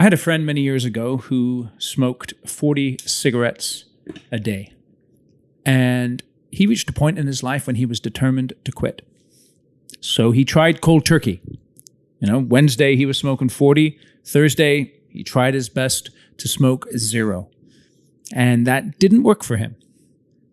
I had a friend many years ago who smoked 40 cigarettes a day. And he reached a point in his life when he was determined to quit. So he tried cold turkey. Wednesday he was smoking 40. Thursday he tried his best to smoke 0. And that didn't work for him.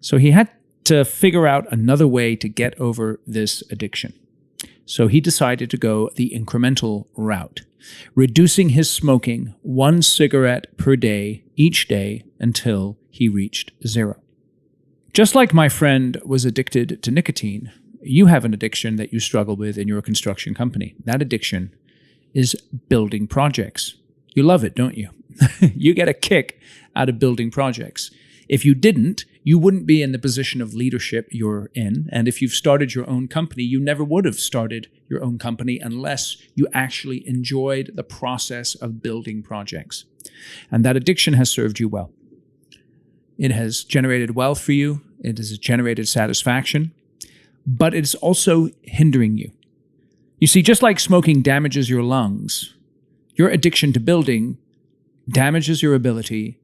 So he had to figure out another way to get over this addiction. So he decided to go the incremental route, reducing his smoking 1 cigarette per day each day until he reached 0. Just like my friend was addicted to nicotine, you have an addiction that you struggle with in your construction company. That addiction is building projects. You love it, don't you? You get a kick out of building projects. If you didn't, you wouldn't be in the position of leadership you're in. And if you've started your own company, you never would have started your own company unless you actually enjoyed the process of building projects. And that addiction has served you well. It has generated wealth for you. It has generated satisfaction, but it's also hindering you. You see, just like smoking damages your lungs, your addiction to building damages your ability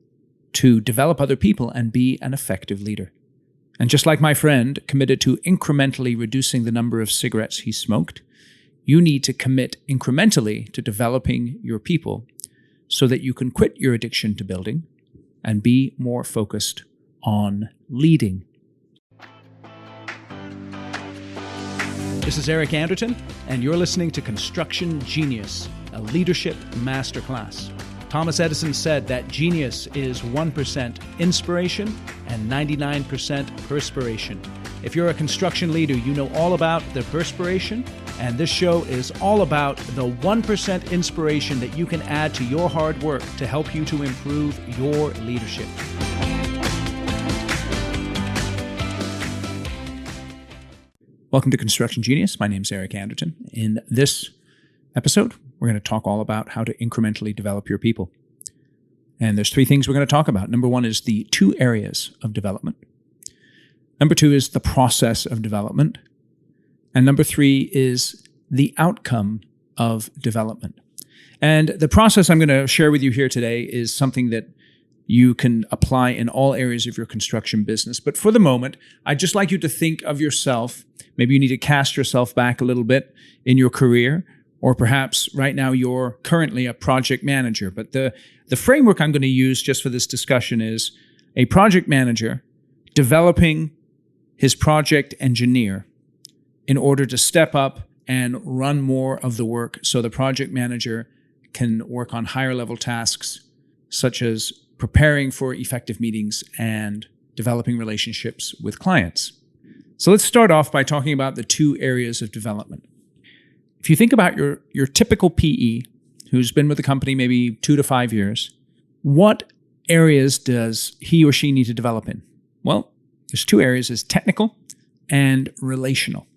to develop other people and be an effective leader. And just like my friend committed to incrementally reducing the number of cigarettes he smoked, you need to commit incrementally to developing your people so that you can quit your addiction to building and be more focused on leading. This is Eric Anderton, and you're listening to Construction Genius, a leadership masterclass. Thomas Edison said that genius is 1% inspiration and 99% perspiration. If you're a construction leader, you know all about the perspiration, and this show is all about the 1% inspiration that you can add to your hard work to help you to improve your leadership. Welcome to Construction Genius. My name's Eric Anderton. In this episode, we're going to talk all about how to incrementally develop your people. And there's 3 things we're going to talk about. Number 1 is the 2 areas of development. Number 2 is the process of development. And number 3 is the outcome of development. And the process I'm going to share with you here today is something that you can apply in all areas of your construction business. But for the moment, I'd just like you to think of yourself. Maybe you need to cast yourself back a little bit in your career, or perhaps right now you're currently a project manager. But the framework I'm going to use just for this discussion is a project manager developing his project engineer in order to step up and run more of the work so the project manager can work on higher level tasks such as preparing for effective meetings and developing relationships with clients. So let's start off by talking about the 2 areas of development. If you think about your typical PE who's been with the company maybe 2 to 5 years, what areas does he or she need to develop in? Well, there's 2 areas, is technical and relational.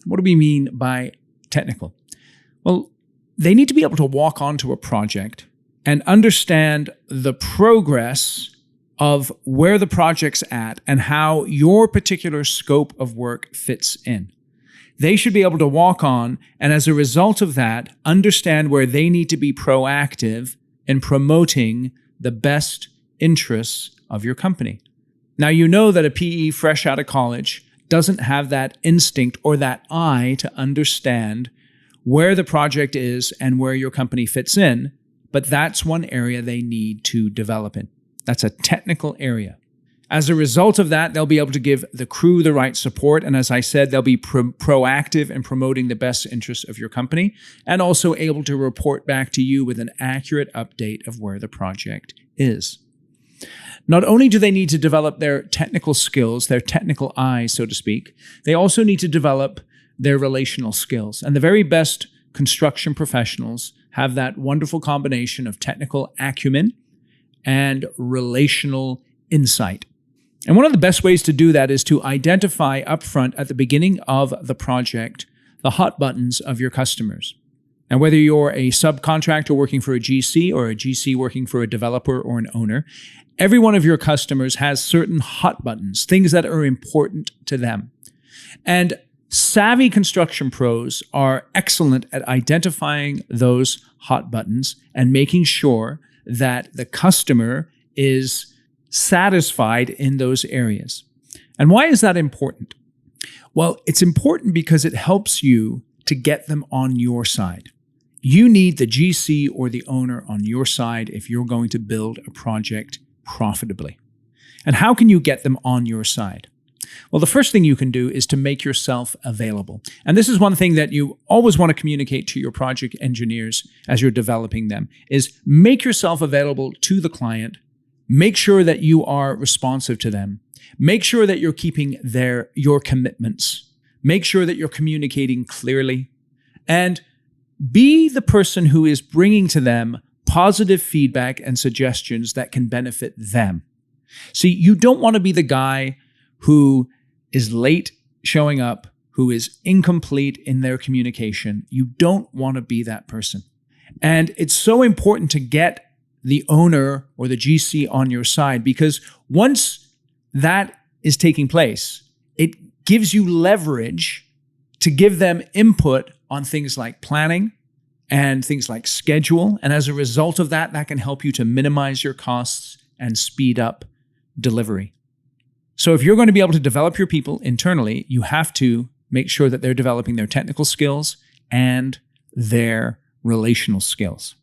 What do we mean by technical? Well, they need to be able to walk onto a project and understand the progress of where the project's at and how your particular scope of work fits in. They should be able to walk on, and as a result of that, understand where they need to be proactive in promoting the best interests of your company. Now, you know that a PE fresh out of college doesn't have that instinct or that eye to understand where the project is and where your company fits in, but that's one area they need to develop in. That's a technical area. As a result of that, they'll be able to give the crew the right support. And as I said, they'll be proactive in promoting the best interests of your company and also able to report back to you with an accurate update of where the project is. Not only do they need to develop their technical skills, their technical eye, so to speak, they also need to develop their relational skills. And the very best construction professionals have that wonderful combination of technical acumen and relational insight. And one of the best ways to do that is to identify upfront at the beginning of the project the hot buttons of your customers. And whether you're a subcontractor working for a GC or a GC working for a developer or an owner, every one of your customers has certain hot buttons, things that are important to them. And Savvy construction pros are excellent at identifying those hot buttons and making sure that the customer is satisfied in those areas. And why is that important? Well, it's important because it helps you to get them on your side. You need the GC or the owner on your side if you're going to build a project profitably. And how can you get them on your side? Well, the first thing you can do is to make yourself available. And this is one thing that you always want to communicate to your project engineers as you're developing them, is make yourself available to the client. Make sure that you are responsive to them. Make sure that you're keeping your commitments. Make sure that you're communicating clearly. And be the person who is bringing to them positive feedback and suggestions that can benefit them. See, you don't want to be the guy who is late showing up, who is incomplete in their communication. You don't want to be that person. And it's so important to get the owner or the GC on your side, because once that is taking place, it gives you leverage to give them input on things like planning and things like schedule. And as a result of that, that can help you to minimize your costs and speed up delivery. So if you're going to be able to develop your people internally, you have to make sure that they're developing their technical skills and their relational skills.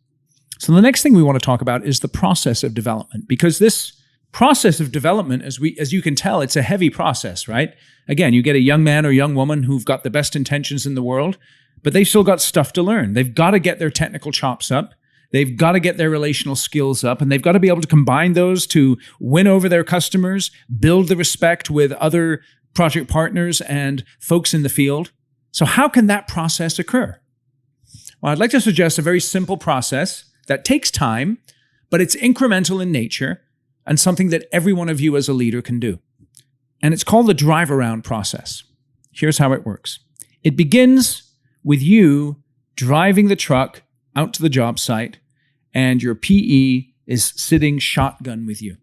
So the next thing we want to talk about is the process of development, because this process of development, as you can tell, it's a heavy process, right? Again, you get a young man or young woman who've got the best intentions in the world, but they've still got stuff to learn. They've got to get their technical chops up. They've got to get their relational skills up, and they've got to be able to combine those to win over their customers, build the respect with other project partners and folks in the field. So how can that process occur? Well, I'd like to suggest a very simple process that takes time, but it's incremental in nature and something that every one of you as a leader can do. And it's called the drive around process. Here's how it works. It begins with you driving the truck out to the job site, and your PE is sitting shotgun with you.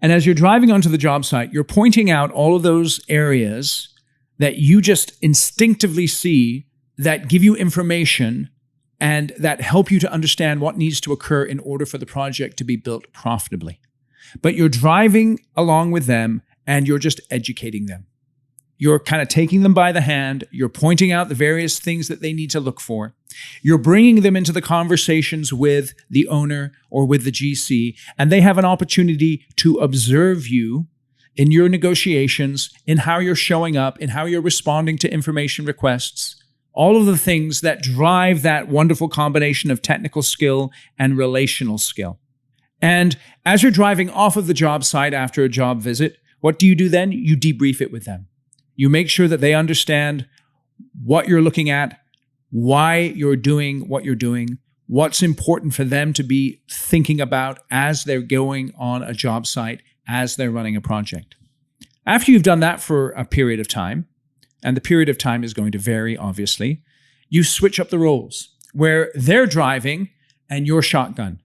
And as you're driving onto the job site, you're pointing out all of those areas that you just instinctively see that give you information and that help you to understand what needs to occur in order for the project to be built profitably. But you're driving along with them and you're just educating them. You're kind of taking them by the hand. You're pointing out the various things that they need to look for. You're bringing them into the conversations with the owner or with the GC, and they have an opportunity to observe you in your negotiations, in how you're showing up, in how you're responding to information requests, all of the things that drive that wonderful combination of technical skill and relational skill. And as you're driving off of the job site after a job visit, what do you do then? You debrief it with them. You make sure that they understand what you're looking at, why you're doing what you're doing, what's important for them to be thinking about as they're going on a job site, as they're running a project. After you've done that for a period of time, and the period of time is going to vary, obviously, you switch up the roles where they're driving and you're shotgun.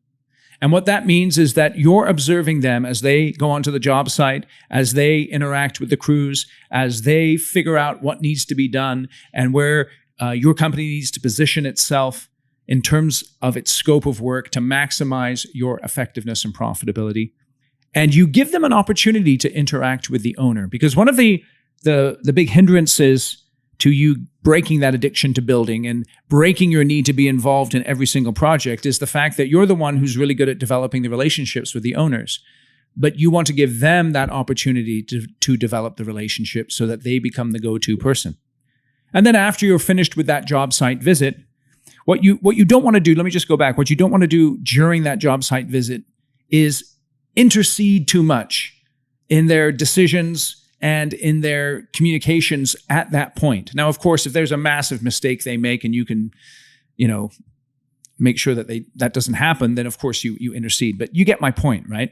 And what that means is that you're observing them as they go onto the job site, as they interact with the crews, as they figure out what needs to be done and where your company needs to position itself in terms of its scope of work to maximize your effectiveness and profitability. And you give them an opportunity to interact with the owner, because one of the big hindrances to you breaking that addiction to building and breaking your need to be involved in every single project is the fact that you're the one who's really good at developing the relationships with the owners. But you want to give them that opportunity to develop the relationship so that they become the go-to person. And then after you're finished with that job site visit, what you don't want to do, let me just go back, what you don't want to do during that job site visit is intercede too much in their decisions and in their communications at that point. Now, of course, if there's a massive mistake they make and you can, make sure that that doesn't happen, then of course you intercede. But you get my point, right?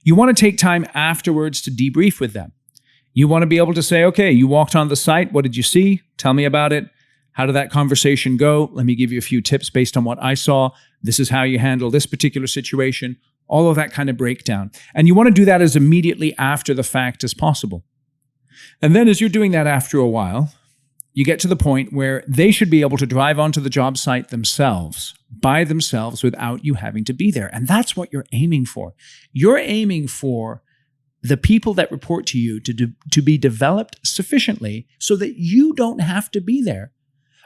You want to take time afterwards to debrief with them. You want to be able to say, okay, you walked on the site. What did you see? Tell me about it. How did that conversation go? Let me give you a few tips based on what I saw. This is how you handle this particular situation. All of that kind of breakdown. And you want to do that as immediately after the fact as possible. And then as you're doing that after a while, you get to the point where they should be able to drive onto the job site themselves, by themselves, without you having to be there. And that's what you're aiming for. You're aiming for the people that report to you to be developed sufficiently so that you don't have to be there.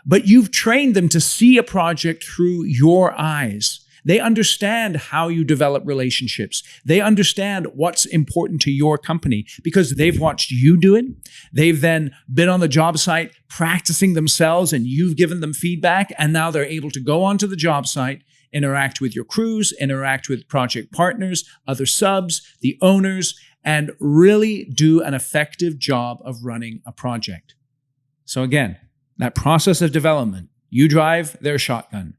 But you've trained them to see a project through your eyes. They understand how you develop relationships. They understand what's important to your company because they've watched you do it. They've then been on the job site practicing themselves and you've given them feedback. And now they're able to go onto the job site, interact with your crews, interact with project partners, other subs, the owners, and really do an effective job of running a project. So again, that process of development, you drive their shotgun.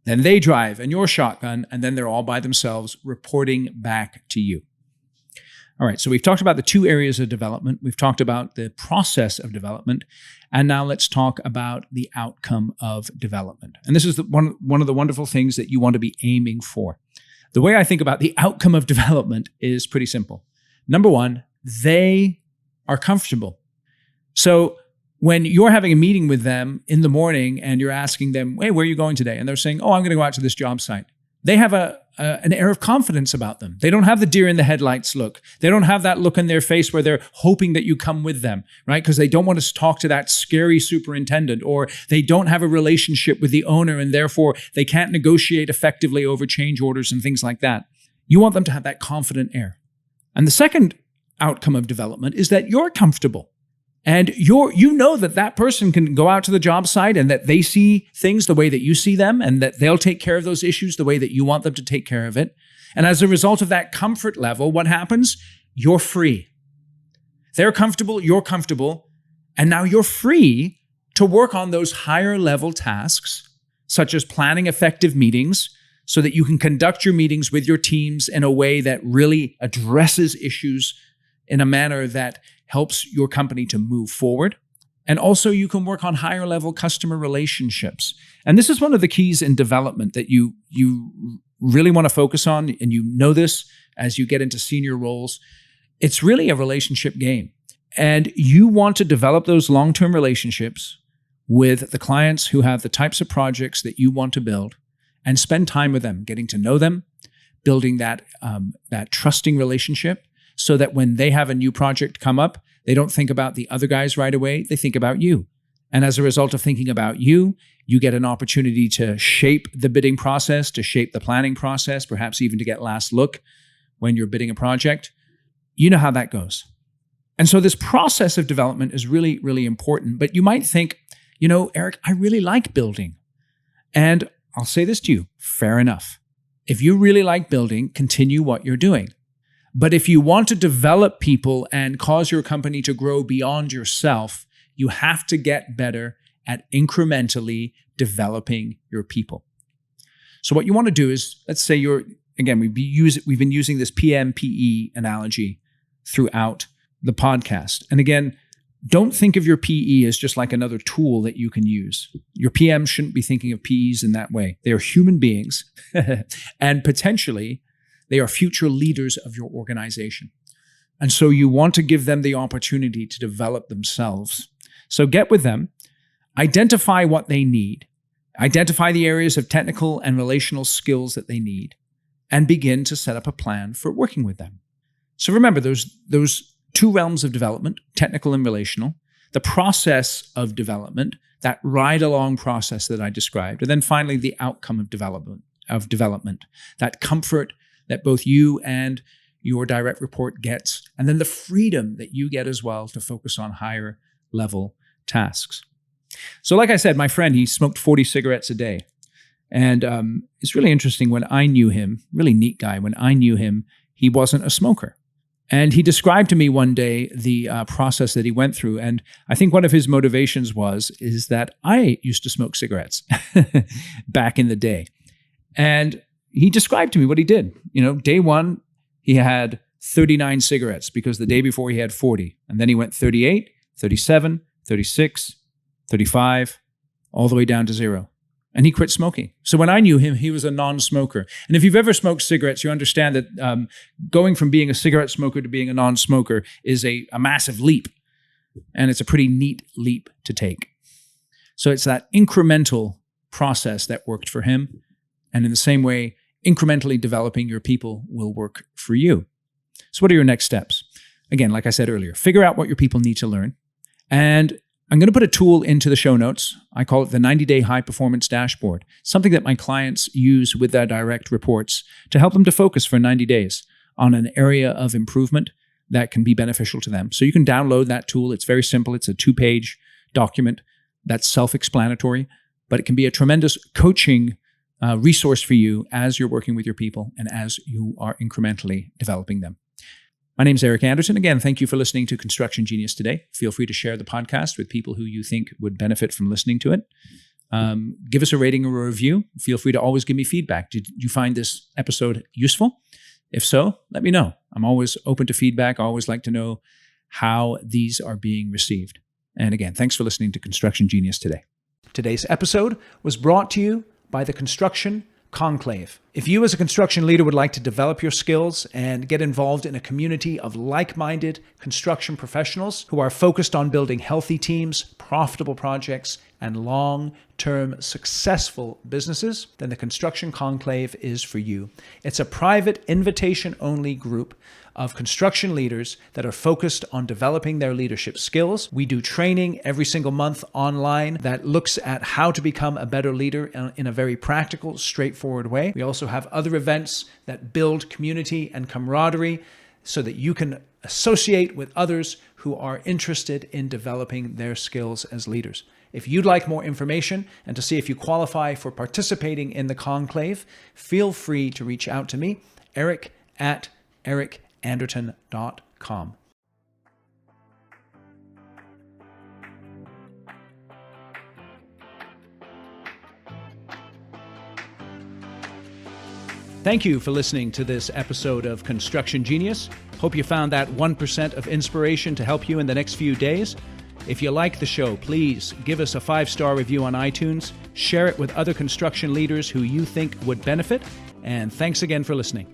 Then they drive and your shotgun, and then they're all by themselves reporting back to you. All right, so we've talked about the two areas of development. We've talked about the process of development, and now let's talk about the outcome of development. And this is one of the wonderful things that you want to be aiming for. The way I think about the outcome of development is pretty simple. Number one, they are comfortable. So when you're having a meeting with them in the morning and you're asking them, hey, where are you going today? And they're saying, oh, I'm going to go out to this job site. They have an air of confidence about them. They don't have the deer in the headlights look. They don't have that look in their face where they're hoping that you come with them, right? Because they don't want to talk to that scary superintendent, or they don't have a relationship with the owner and therefore they can't negotiate effectively over change orders and things like that. You want them to have that confident air. And the second outcome of development is that you're comfortable. And you know that person can go out to the job site and that they see things the way that you see them and that they'll take care of those issues the way that you want them to take care of it. And as a result of that comfort level, what happens? You're free. They're comfortable, you're comfortable, and now you're free to work on those higher level tasks, such as planning effective meetings so that you can conduct your meetings with your teams in a way that really addresses issues in a manner that helps your company to move forward. And also you can work on higher level customer relationships. And this is one of the keys in development that you really want to focus on. And you know this as you get into senior roles. It's really a relationship game. And you want to develop those long-term relationships with the clients who have the types of projects that you want to build and spend time with them, getting to know them, building that trusting relationship, so that when they have a new project come up, they don't think about the other guys right away, they think about you. And as a result of thinking about you, you get an opportunity to shape the bidding process, to shape the planning process, perhaps even to get last look when you're bidding a project. You know how that goes. And so this process of development is really, really important. But you might think, Eric, I really like building. And I'll say this to you, fair enough. If you really like building, continue what you're doing. But if you want to develop people and cause your company to grow beyond yourself, you have to get better at incrementally developing your people. So what you want to do is, let's say we've been using this PMPE analogy throughout the podcast. And again, don't think of your PE as just like another tool that you can use. Your PM shouldn't be thinking of PEs in that way. They are human beings and potentially they are future leaders of your organization. And so you want to give them the opportunity to develop themselves. So get with them, identify what they need, identify the areas of technical and relational skills that they need, and begin to set up a plan for working with them. So remember those two realms of development, technical and relational, the process of development, that ride-along process that I described, and then finally the outcome of development, that comfort that both you and your direct report gets, and then the freedom that you get as well to focus on higher level tasks. So like I said, my friend, he smoked 40 cigarettes a day. And it's really interesting, when I knew him, really neat guy, when I knew him, he wasn't a smoker. And he described to me one day the process that he went through. And I think one of his motivations is that I used to smoke cigarettes back in the day. And he described to me what he did. Day one, he had 39 cigarettes because the day before he had 40. And then he went 38, 37, 36, 35, all the way down to 0. And he quit smoking. So when I knew him, he was a non-smoker. And if you've ever smoked cigarettes, you understand that going from being a cigarette smoker to being a non-smoker is a massive leap. And it's a pretty neat leap to take. So it's that incremental process that worked for him. And in the same way, incrementally developing your people will work for you. So what are your next steps? Again, like I said earlier, figure out what your people need to learn. And I'm going to put a tool into the show notes. I call it the 90-day high performance dashboard, something that my clients use with their direct reports to help them to focus for 90 days on an area of improvement that can be beneficial to them. So you can download that tool. It's very simple. It's a 2-page document that's self-explanatory, but it can be a tremendous coaching resource for you as you're working with your people and as you are incrementally developing them. My name is Eric Anderson. Again, thank you for listening to Construction Genius today. Feel free to share the podcast with people who you think would benefit from listening to it. Give us a rating or a review. Feel free to always give me feedback. Did you find this episode useful? If so, let me know. I'm always open to feedback. I always like to know how these are being received. And again, thanks for listening to Construction Genius today. Today's episode was brought to you by the Construction Conclave. If you as a construction leader would like to develop your skills and get involved in a community of like-minded construction professionals who are focused on building healthy teams, profitable projects, and long-term successful businesses, then the Construction Conclave is for you. It's a private, invitation-only group of construction leaders that are focused on developing their leadership skills. We do training every single month online that looks at how to become a better leader in a very practical, straightforward way. We also have other events that build community and camaraderie so that you can associate with others who are interested in developing their skills as leaders. If you'd like more information and to see if you qualify for participating in the conclave, feel free to reach out to me, eric@ericanderton.com. Thank you for listening to this episode of Construction Genius. Hope you found that 1% of inspiration to help you in the next few days. If you like the show, please give us a 5-star review on iTunes, share it with other construction leaders who you think would benefit, and thanks again for listening.